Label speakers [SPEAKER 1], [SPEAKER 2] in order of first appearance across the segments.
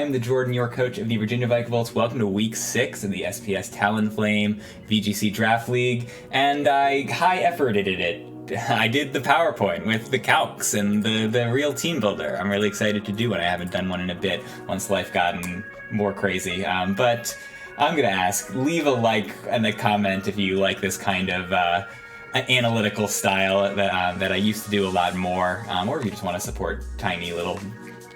[SPEAKER 1] I'm the Jordan, your coach of the Virginia Vikings. Welcome to Week 6 of the SPS Talonflame VGC Draft League, and I high-efforted it. I did the PowerPoint with the calcs and the real Teambuilder. I'm really excited to do one. I haven't done one in a bit once life gotten more crazy. But I'm going to ask, leave a like and a comment if you like this kind of analytical style that I used to do a lot more, or if you just want to support tiny little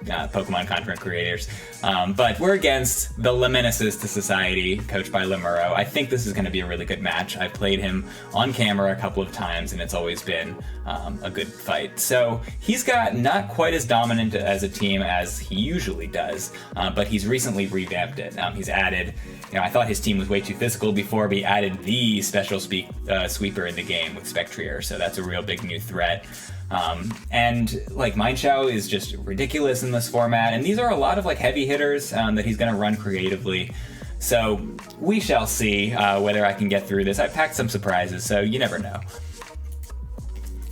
[SPEAKER 1] Pokemon content creators. But we're against the Lemenesis to Society, coached by Lemurro. I think this is going to be a really good match. I've played him on camera a couple of times, and it's always been a good fight. So he's got not quite as dominant as a team as he usually does, but he's recently revamped it. He's added, I thought his team was way too physical before, but he added the special sweeper in the game with Spectrier, so that's a real big new threat. And Mindshao is just ridiculous in this format, and these are a lot of heavy hitters that he's going to run creatively. So we shall see whether I can get through this. I packed some surprises, so you never know.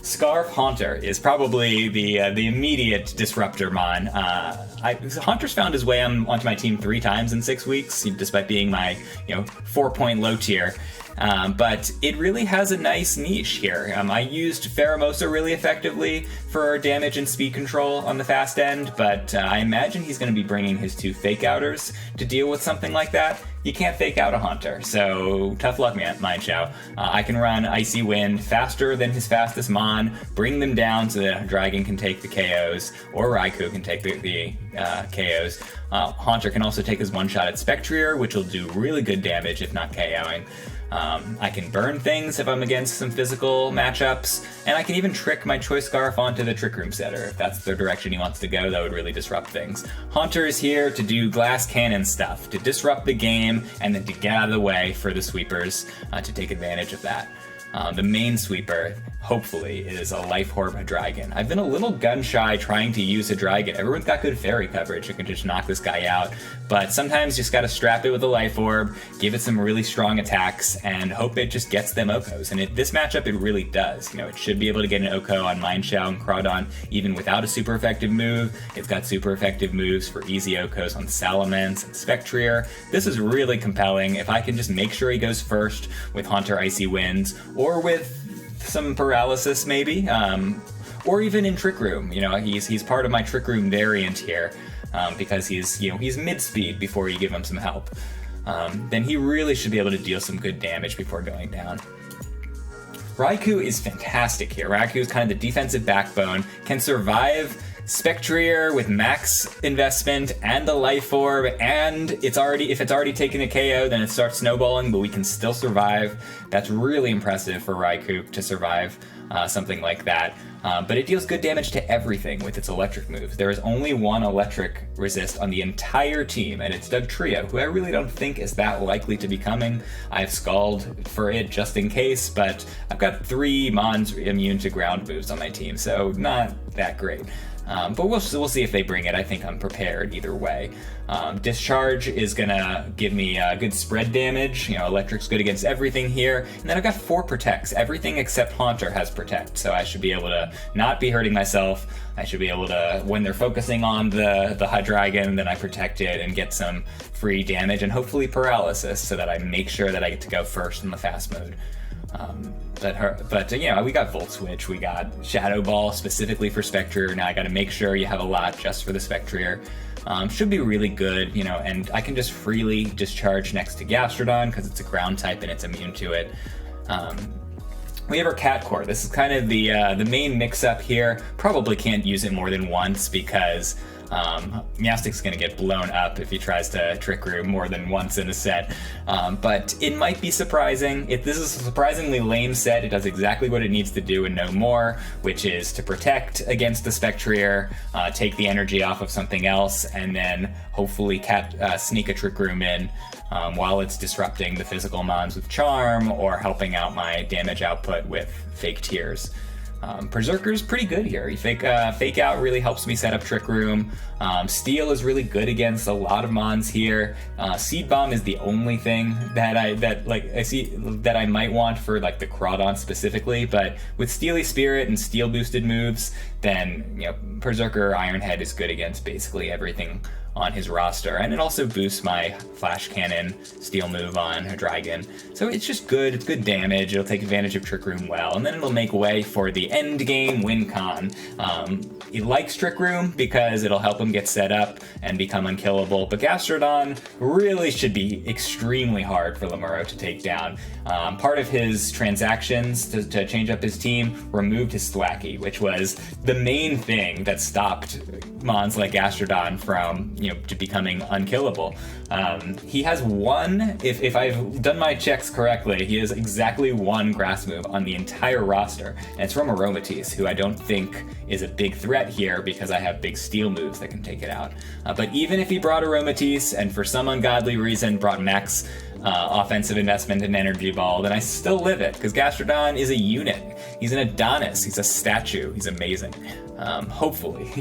[SPEAKER 1] Scarf Haunter is probably the immediate disruptor mon. Haunter's found his way onto my team 3 times in 6 weeks, despite being my 4-point low tier. But it really has a nice niche here. I used Pheromosa really effectively for damage and speed control on the fast end, but I imagine he's going to be bringing his 2 fake outers to deal with something like that. You can't fake out a Haunter, so tough luck, Mindshao. I can run Icy Wind faster than his fastest mon, bring them down so the Dragon can take the KOs, or Raikou can take the KOs. Haunter can also take his one-shot at Spectrier, which will do really good damage if not KOing. I can burn things if I'm against some physical matchups, and I can even trick my Choice Scarf onto the Trick Room setter. If that's the direction he wants to go, that would really disrupt things. Haunter is here to do glass cannon stuff, to disrupt the game, and then to get out of the way for the sweepers to take advantage of that. The main sweeper, hopefully, is a Life Orb Hydreigon. I've been a little gun-shy trying to use Hydreigon. Everyone's got good fairy coverage. You can just knock this guy out. But sometimes you just gotta strap it with a Life Orb, give it some really strong attacks, and hope it just gets them Okos. And this matchup, it really does. It should be able to get an Oko on Mindshao and Crawdon even without a super effective move. It's got super effective moves for easy Okos on Salamence and Spectrier. This is really compelling. If I can just make sure he goes first with Haunter Icy Winds, or with some paralysis maybe, or even in Trick Room. He's part of my Trick Room variant here, because he's mid-speed before you give him some help. Then he really should be able to deal some good damage before going down. Raikou is fantastic here. Raikou is kind of the defensive backbone, can survive Spectrier with max investment and the Life Orb, and if it's already taken a KO, then it starts snowballing, but we can still survive. That's really impressive for Raikou to survive something like that. But it deals good damage to everything with its electric moves. There is only one electric resist on the entire team, and it's Dugtrio, who I really don't think is that likely to be coming. I've Scald for it just in case, but I've got 3 mons immune to ground moves on my team, so not that great. But we'll see if they bring it. I think I'm prepared either way. Discharge is gonna give me good spread damage. Electric's good against everything here. And then I've got 4 protects. Everything except Haunter has protect, so I should be able to not be hurting myself. I should be able to, when they're focusing on the Hydreigon, then I protect it and get some free damage and hopefully paralysis, so that I make sure that I get to go first in the fast mode. We got Volt Switch, we got Shadow Ball specifically for Spectrier. Now I gotta make sure you have a lot just for the Spectrier. Should be really good, and I can just freely discharge next to Gastrodon because it's a ground type and it's immune to it. We have our Cat Core. This is kind of the main mix-up here. Probably can't use it more than once because Meowstic's going to get blown up if he tries to Trick Room more than once in a set. But it might be surprising. This is a surprisingly lame set. It does exactly what it needs to do and no more, which is to protect against the Spectrier, take the energy off of something else, and then hopefully sneak a Trick Room in while it's disrupting the physical mons with Charm or helping out my damage output with Fake Tears. Berserker's pretty good here. Fake Out really helps me set up Trick Room. Steel is really good against a lot of mons here. Seed Bomb is the only thing that I see that I might want for the Crawdon specifically, but with Steely Spirit and Steel boosted moves, then Berserker Iron Head is good against basically everything on his roster. And it also boosts my Flash Cannon steel move on a Dragon. So it's just good. It's good damage. It'll take advantage of Trick Room well, and then it'll make way for the end game win con. He likes Trick Room because it'll help him get set up and become unkillable, but Gastrodon really should be extremely hard for Lemurro to take down. Part of his transactions to change up his team removed his Thwackey, which was the main thing that stopped mons like Gastrodon from, to becoming unkillable. He has one, if I've done my checks correctly, he has exactly one grass move on the entire roster, and it's from Aromatisse, who I don't think is a big threat here because I have big steel moves that can take it out. But even if he brought Aromatisse and for some ungodly reason brought max offensive investment in Energy Ball, then I still live it, because Gastrodon is a unit. He's an Adonis. He's a statue. He's amazing. Hopefully,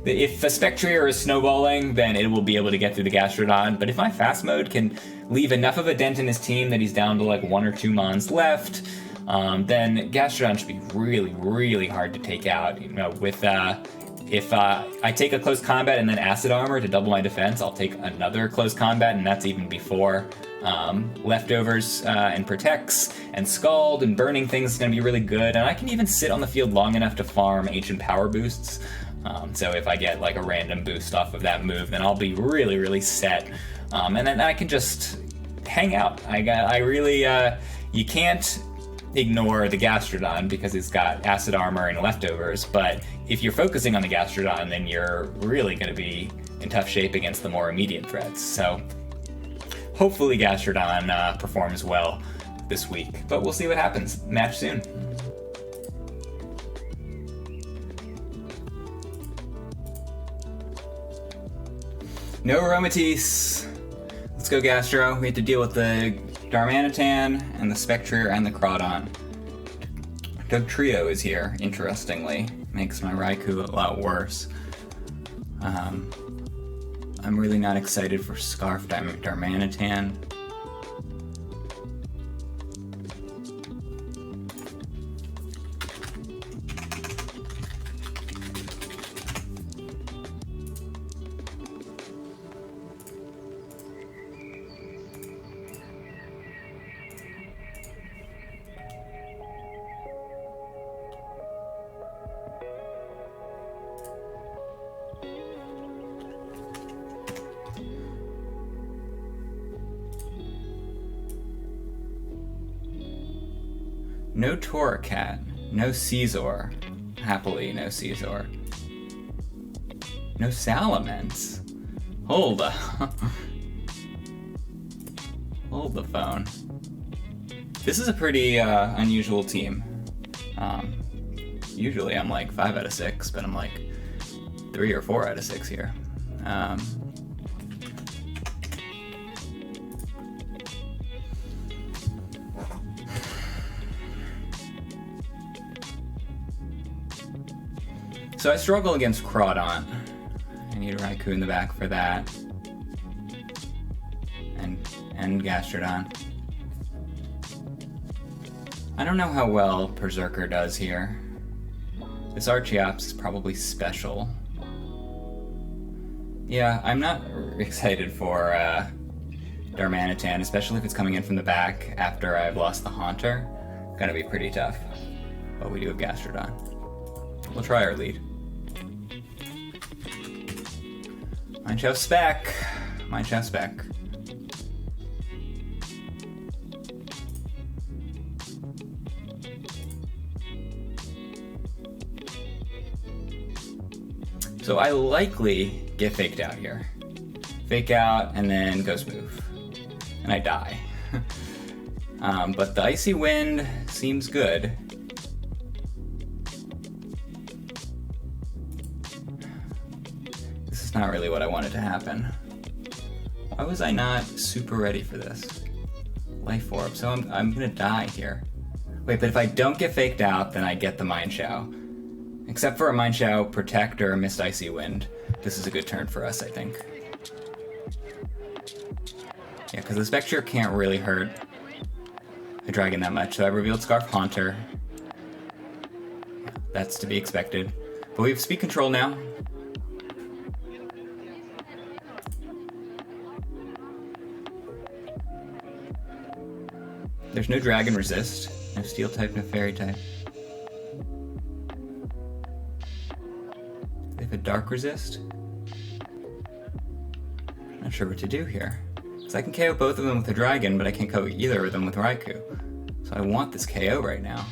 [SPEAKER 1] if a Spectrier is snowballing, then it will be able to get through the Gastrodon. But if my fast mode can leave enough of a dent in his team that he's down to like 1 or 2 mons left, then Gastrodon should be really, really hard to take out. If I take a close combat and then acid armor to double my defense, I'll take another close combat, and that's even before leftovers and protects and scald and burning things is going to be really good. And I can even sit on the field long enough to farm ancient power boosts. So if I get like a random boost off of that move, then I'll be really, really set. And then I can just hang out. You can't ignore the Gastrodon because it's got acid armor and leftovers, but if you're focusing on the Gastrodon, then you're really going to be in tough shape against the more immediate threats. So hopefully Gastrodon performs well this week, but we'll see what happens. Match soon. No Aromatisse. Let's go Gastro. We have to deal with the Darmanitan and the Spectrier and the Crawdon. Dugtrio is here, interestingly. Makes my Raikou a lot worse. I'm really not excited for Scarf Darmanitan. No Torracat, no Caesar. Happily, no Caesar. No Salamence. Hold the phone. This is a pretty unusual team. Usually I'm like 5 out of 6, but I'm like 3 or 4 out of 6 here. So I struggle against Crawdon. I need a Raikou in the back for that. And Gastrodon. I don't know how well Berserker does here. This Archeops is probably special. Yeah, I'm not excited for Darmanitan, especially if it's coming in from the back after I've lost the Haunter. Gonna be pretty tough. But we do have Gastrodon. We'll try our lead. Mineshaft Spec. Mineshaft Spec. So I likely get faked out here. Fake out and then Ghost Move. And I die. But the Icy Wind seems good. This is not really what I wanted to happen. Why was I not super ready for this? Life Orb, so I'm gonna die here. Wait, but if I don't get faked out, then I get the Mineshaft. Except for a Mineshaft Protect or a Mist Icy Wind. This is a good turn for us, I think. Yeah, because the Spectre can't really hurt a dragon that much, so I revealed Scarf Haunter. That's to be expected. But we have speed control now. There's no dragon resist, no steel type, no fairy type. They have a dark resist. Not sure what to do here. So I can KO both of them with a dragon, but I can't KO either of them with Raikou. So I want this KO right now.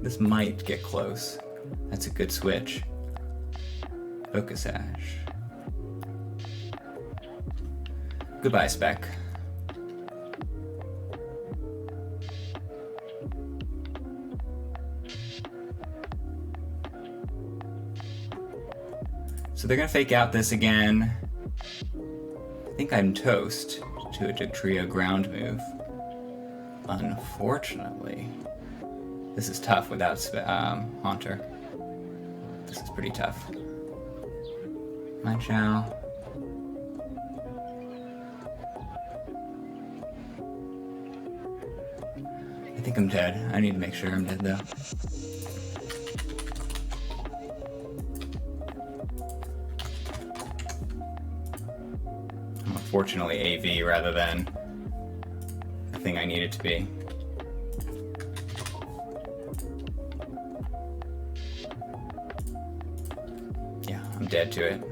[SPEAKER 1] This might get close. That's a good switch. Focus Ash. Goodbye, Spec. So they're gonna fake out this again. I think I'm toast to a Dugtrio ground move. Unfortunately. This is tough without Haunter. This is pretty tough. Manchow. I think I'm dead. I need to make sure I'm dead though. I'm unfortunately AV rather than the thing I need it to be. Yeah, I'm dead to it.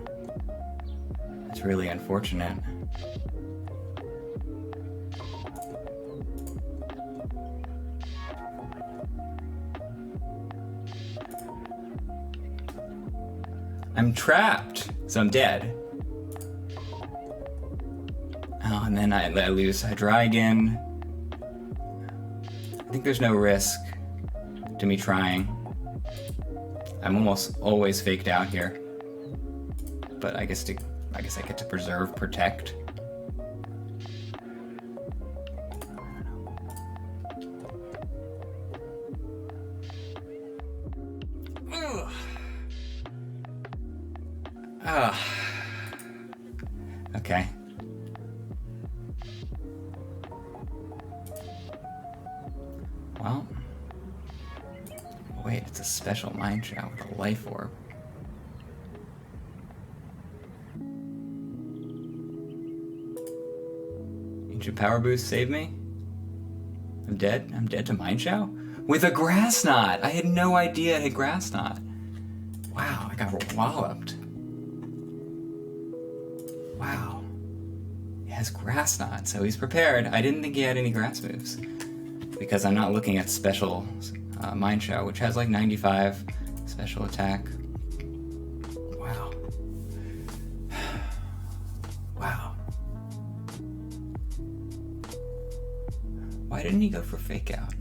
[SPEAKER 1] It's really unfortunate. I'm trapped, so I'm dead. Oh, and then I lose Hydreigon. I think there's no risk to me trying. I'm almost always faked out here. But I guess I get to preserve, protect. Ugh. Okay. Well. Wait, it's a special mind shot with a life orb. Ancient Power Boost save me? I'm dead? I'm dead to Mineshow? With a Grass Knot! I had no idea it had Grass Knot. Wow, I got walloped. Wow. He has Grass Knot, so he's prepared. I didn't think he had any grass moves. Because I'm not looking at special Mineshow, which has like 95 special attack. Wow. Wow. Why didn't he go for Fake Out?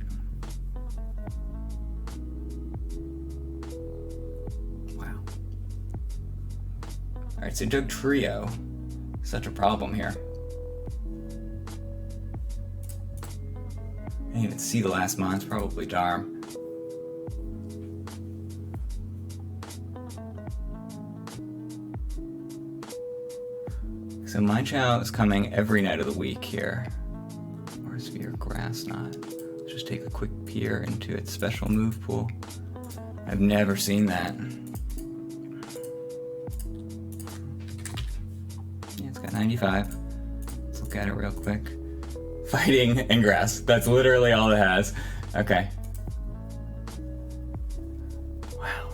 [SPEAKER 1] Wow. Alright, so Dugtrio. Such a problem here. I didn't even see the last mon, it's probably Darm. So Mineshow is coming every night of the week here. Or Sphere Grass Knot. Let's just take a quick peer into its special move pool. I've never seen that. Yeah, it's got 95. Let's look at it real quick. Fighting and grass. That's literally all it has. Okay. Wow.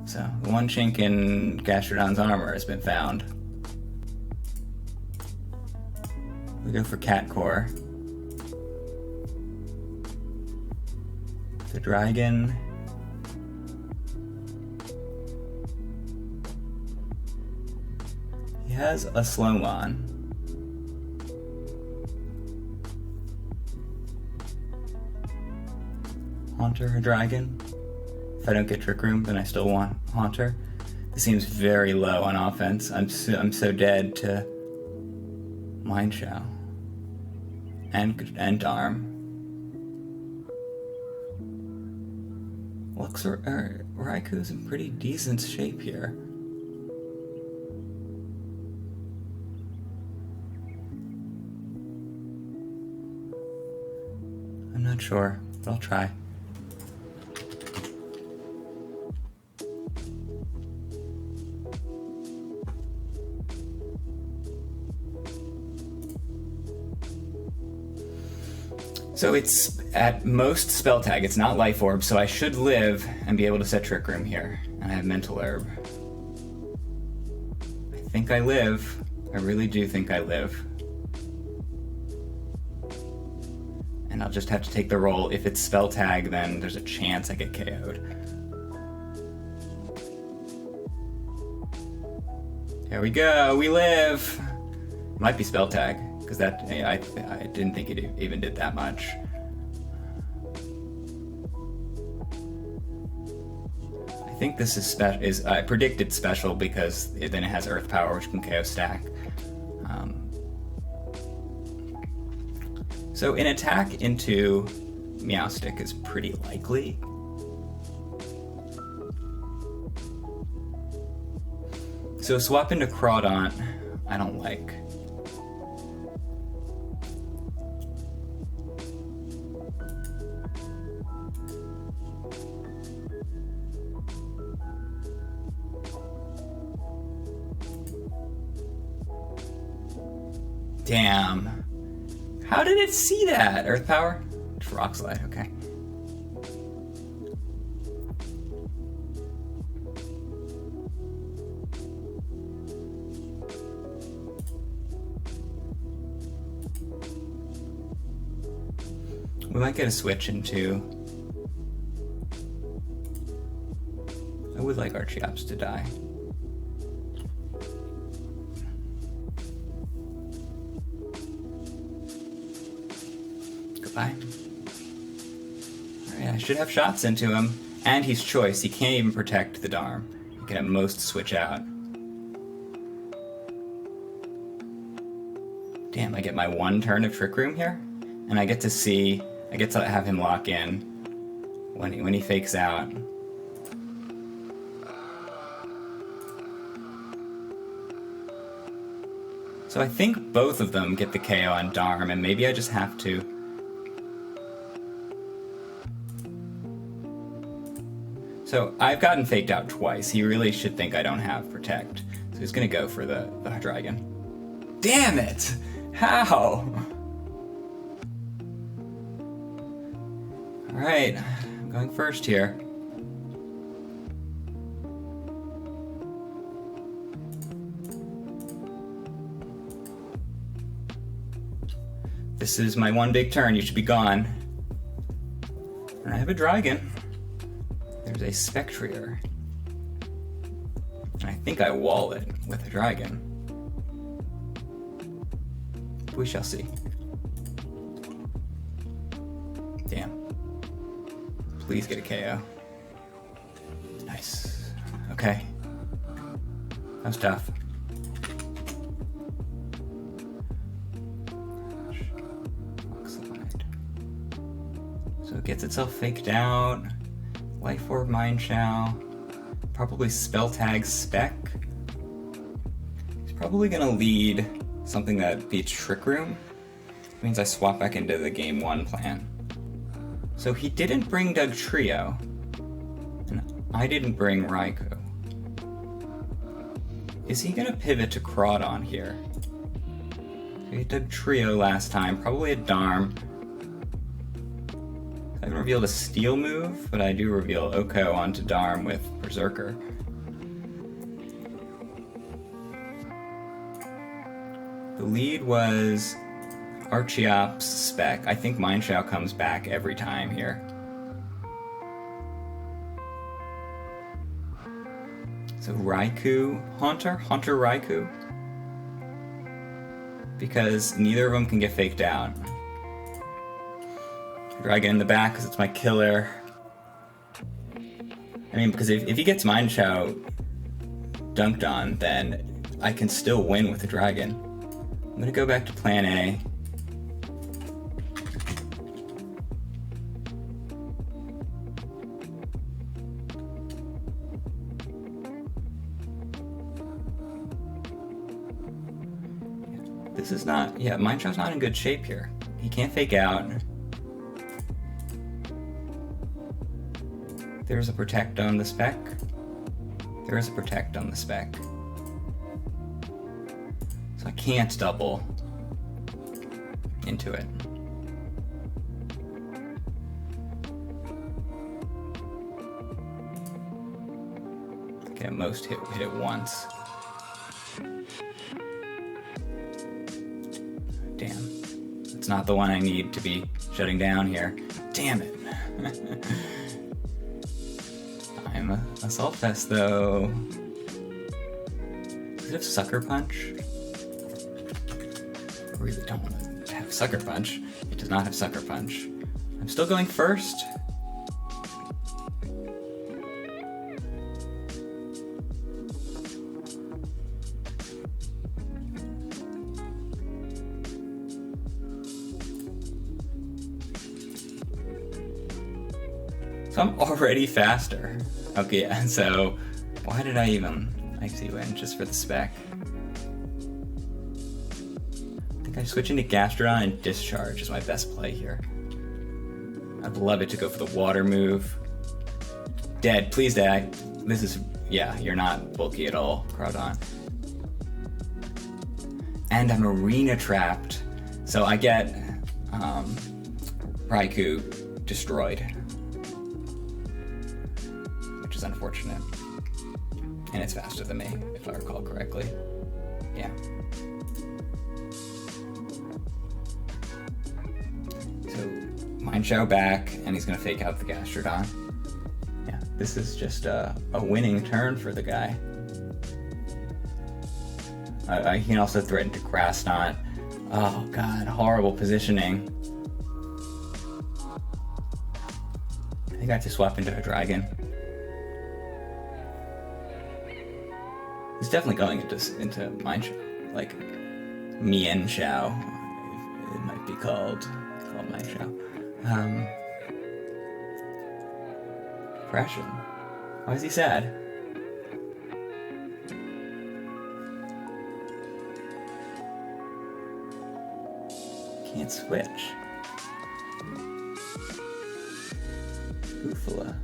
[SPEAKER 1] So, one chink in Gastrodon's armor has been found. We go for Cat Core. The dragon. He has a Slowmon. Haunter, a dragon. If I don't get Trick Room, then I still want Haunter. This seems very low on offense. I'm so dead to Mineshow and Darm. Looks Raikou's in pretty decent shape here. not sure, but I'll try. So it's at most spell tag, it's not life orb, so I should live and be able to set Trick Room here. And I have mental herb. I think I live. I really do think I live. And I'll just have to take the roll. If it's spell tag, then there's a chance I get KO'd. There we go, we live! Might be spell tag. Because that, I didn't think it even did that much. I think this is I predicted special because then it has Earth Power, which can KO stack. So an attack into Meowstic is pretty likely. So swap into Crawdaunt, I don't like. Damn. How did it see that? Earth Power? It's Rock Slide, okay. We might get a switch into... I would like Archeops to die. Goodbye. Alright, I should have shots into him. And he's choice. He can't even protect the Darm. He can at most switch out. Damn, I get my one turn of Trick Room here? And I get to see... I get to have him lock in when he fakes out. So I think both of them get the KO on Darm, and maybe I just have to... So I've gotten faked out twice. He really should think I don't have Protect. So he's gonna go for the Dragon. Damn it! How? Alright, I'm going first here. This is my one big turn, you should be gone. And I have a Dragon. There's a Spectrier. And I think I wall it with a Dragon. We shall see. Damn. Please get a KO. Nice. Okay. That was tough. So it gets itself faked out. Life Orb Mind Shell. Probably Spell Tag Spec. He's probably gonna lead something that beats Trick Room. Means I swap back into the game 1 plan. So he didn't bring Doug Trio, and I didn't bring Raikou. Is he gonna pivot to Crawdaunt here? So he dug Trio last time, probably a Darm. I haven't revealed a Steel move, but I do reveal Oko onto Darm with Berserker. The lead was Archeops Spec. I think Mind Shell comes back every time here. So Raikou, Haunter Raikou? Because neither of them can get faked out. Dragon in the back because it's my killer. I mean, because if he gets Mind Shell dunked on, then I can still win with the Dragon. I'm gonna go back to plan A. This is not, Mind Shell's not in good shape here. He can't fake out. There's a protect on the spec. There is a protect on the spec. So I can't double into it. I can at most hit it once. Damn. It's not the one I need to be shutting down here. Damn it. I'm a Assault Vest though. Does it have Sucker Punch? I really don't want to have Sucker Punch. It does not have Sucker Punch. I'm still going first. So I'm already faster. Okay, yeah, so why did I even Icy Wind just for the spec? I think I switch into Gastrodon and Discharge is my best play here. I'd love it to go for the water move. Dead, please die. This is, yeah, you're not bulky at all, Groudon. And I'm arena trapped, so I get Raikou destroyed. Which is unfortunate. And it's faster than me, if I recall correctly. Yeah. So, Mind Shadow back, and he's gonna fake out the Gastrodon. Yeah, this is just a winning turn for the guy. He can also threaten to Grass Knot. Oh god, horrible positioning. I think I have to swap into a Dragon. He's definitely going into Mind Shadow, like Mien Shao, it might be called Mind Shao. Depression. Why is he sad? Can't switch. Ufala.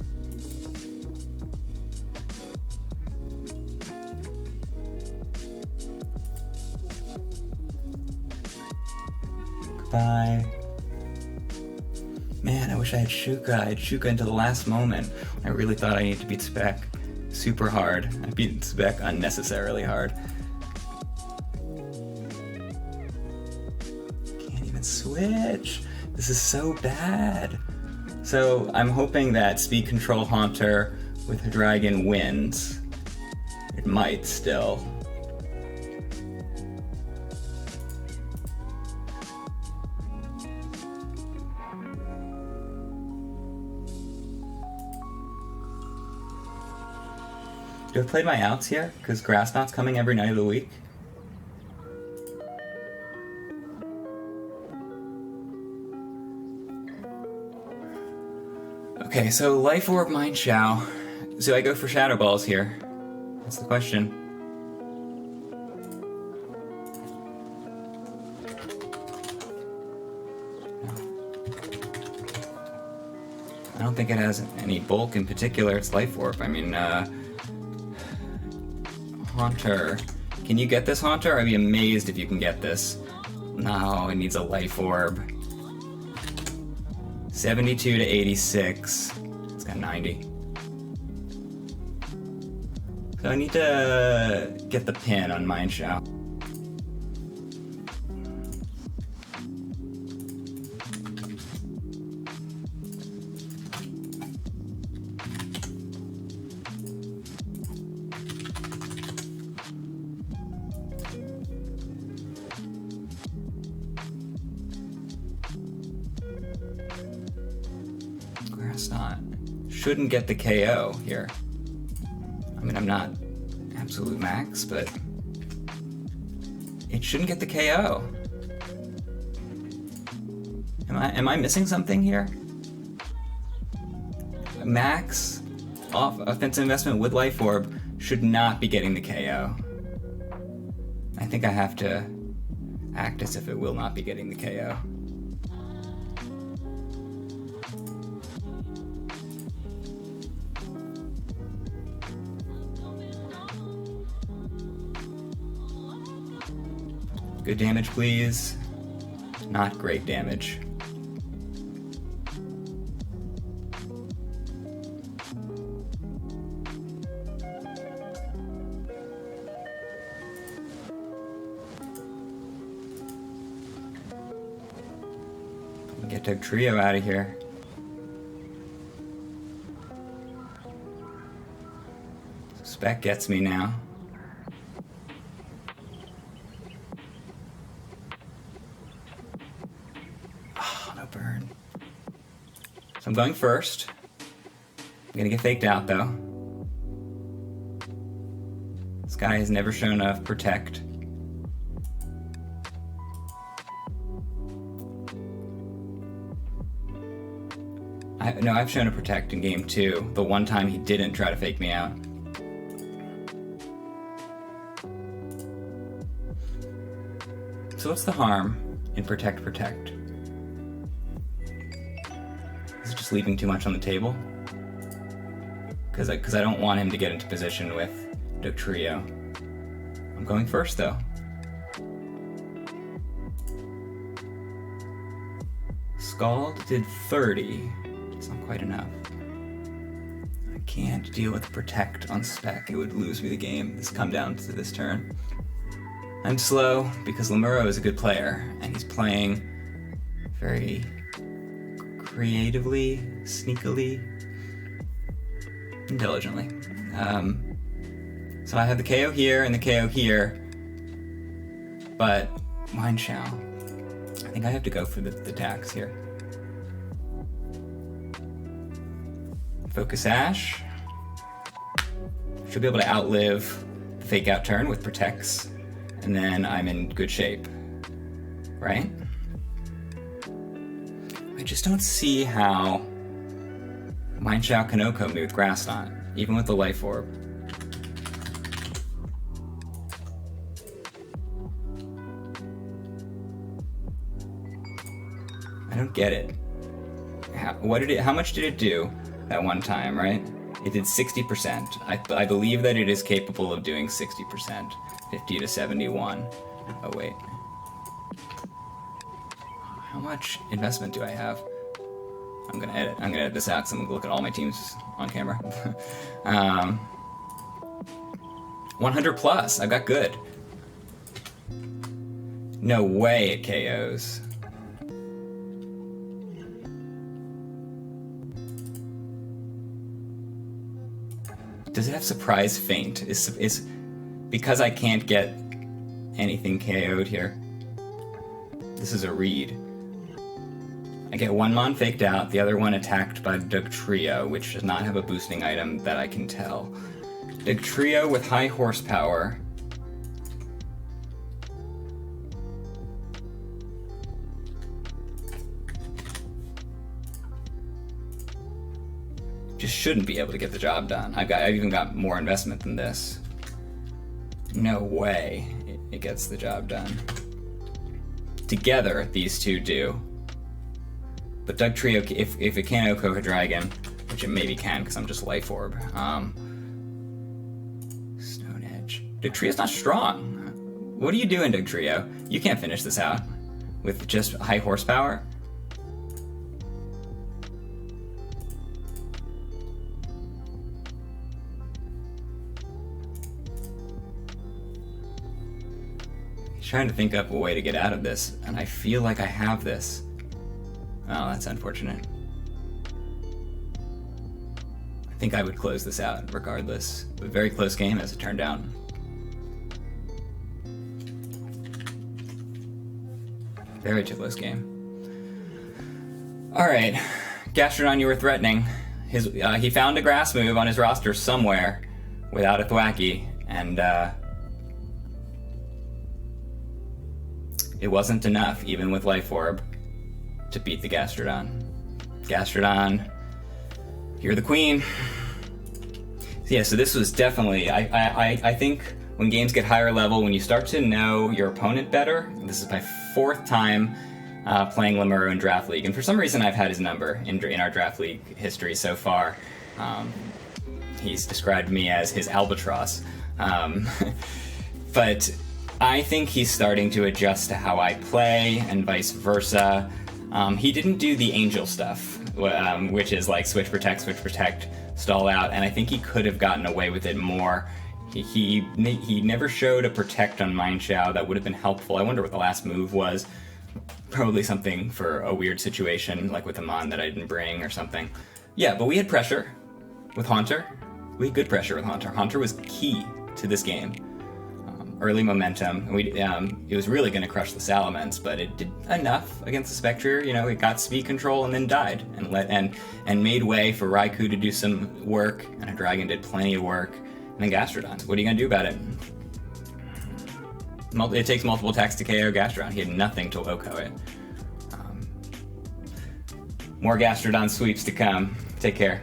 [SPEAKER 1] Goodbye. Man, I wish I had Shuka. I had Shuka until the last moment. I really thought I needed to beat Spec super hard. I beat Spec unnecessarily hard. Can't even switch. This is so bad. So I'm hoping that Speed Control Haunter with a Dragon wins. It might still. Do I play my outs here? Because Grass Knot's coming every night of the week. Okay, so Life Orb Mind Shao. So I go for Shadow Balls here. That's the question. I don't think it has any bulk in particular. It's Life Orb. I mean, Haunter. Can you get this, Haunter? I'd be amazed if you can get this. No, it needs a Life Orb. 72 to 86. It's got 90. So I need to get the pin on Mind Shao. Shouldn't get the KO here. I mean, I'm not absolute max, but it shouldn't get the KO. Am I missing something here? Max off offensive investment with Life Orb should not be getting the KO. I think I have to act as if it will not be getting the KO. Good damage, please. Not great damage. Get the trio out of here. Spec gets me now. Oh, no burn. So I'm going first. I'm gonna get faked out though. This guy has never shown a protect. No, I've shown a protect in game 2. The one time he didn't try to fake me out. So what's the harm in protect? Is it just leaving too much on the table? Because I don't want him to get into position with Dugtrio. I'm going first though. Scald did 30. It's not quite enough. I can't deal with protect on spec. It would lose me the game. This come down to this turn. I'm slow because Lemurro is a good player and he's playing very creatively, sneakily, intelligently. So I have the KO here and the KO here, but Mind Shao. I think I have to go for the tax here. Focus Ash. Should be able to outlive the fake out turn with protects, and then I'm in good shape, right? I just don't see how Mind Shao can OHKO me with Grass Knot, even with the Life Orb. I don't get it. How much did it do that one time, right? It did 60%. I believe that it is capable of doing 60%. 50 to 71. Oh wait. How much investment do I have? I'm gonna edit this out because I'm gonna look at all my teams on camera. 100 plus, I got good. No way it KOs. Does it have surprise feint? Is because I can't get anything KO'd here. This is a read. I get one Mon faked out, the other one attacked by Dugtrio, which does not have a boosting item that I can tell. Dugtrio with high horsepower. Just shouldn't be able to get the job done. I've even got more investment than this. No way it gets the job done. Together, these two do. But Dugtrio, if it can't OHKO a dragon, which it maybe can because I'm just Life Orb. Stone Edge. Dugtrio's not strong. What are you doing, Dugtrio? You can't finish this out with just high horsepower. Trying to think up a way to get out of this, and I feel like I have this. Oh, that's unfortunate. I think I would close this out regardless. A very close game as it turned out. Very close game. Alright, Gastrodon, you were threatening. He found a grass move on his roster somewhere without a Thwacky, and it wasn't enough, even with Life Orb, to beat the Gastrodon. Gastrodon, you're the queen. Yeah, so this was definitely, I think when games get higher level, when you start to know your opponent better, this is my 4th time playing Lemurro in Draft League, and for some reason I've had his number in our Draft League history so far. He's described me as his albatross. But I think he's starting to adjust to how I play and vice versa. He didn't do the angel stuff, which is like switch protect, stall out, and I think he could have gotten away with it more. He never showed a protect on Mindshao. That would have been helpful. I wonder what the last move was. Probably something for a weird situation, like with a mon that I didn't bring or something. Yeah, but we had pressure with Haunter. We had good pressure with Haunter. Haunter was key to this game. Early momentum. It was really going to crush the Salamence, but it did enough against the Spectre. You know, it got speed control and then died, and made way for Raikou to do some work, and a Dragon did plenty of work, and then Gastrodon. What are you going to do about it? It takes multiple attacks to KO Gastrodon. He had nothing to Oko it. More Gastrodon sweeps to come. Take care.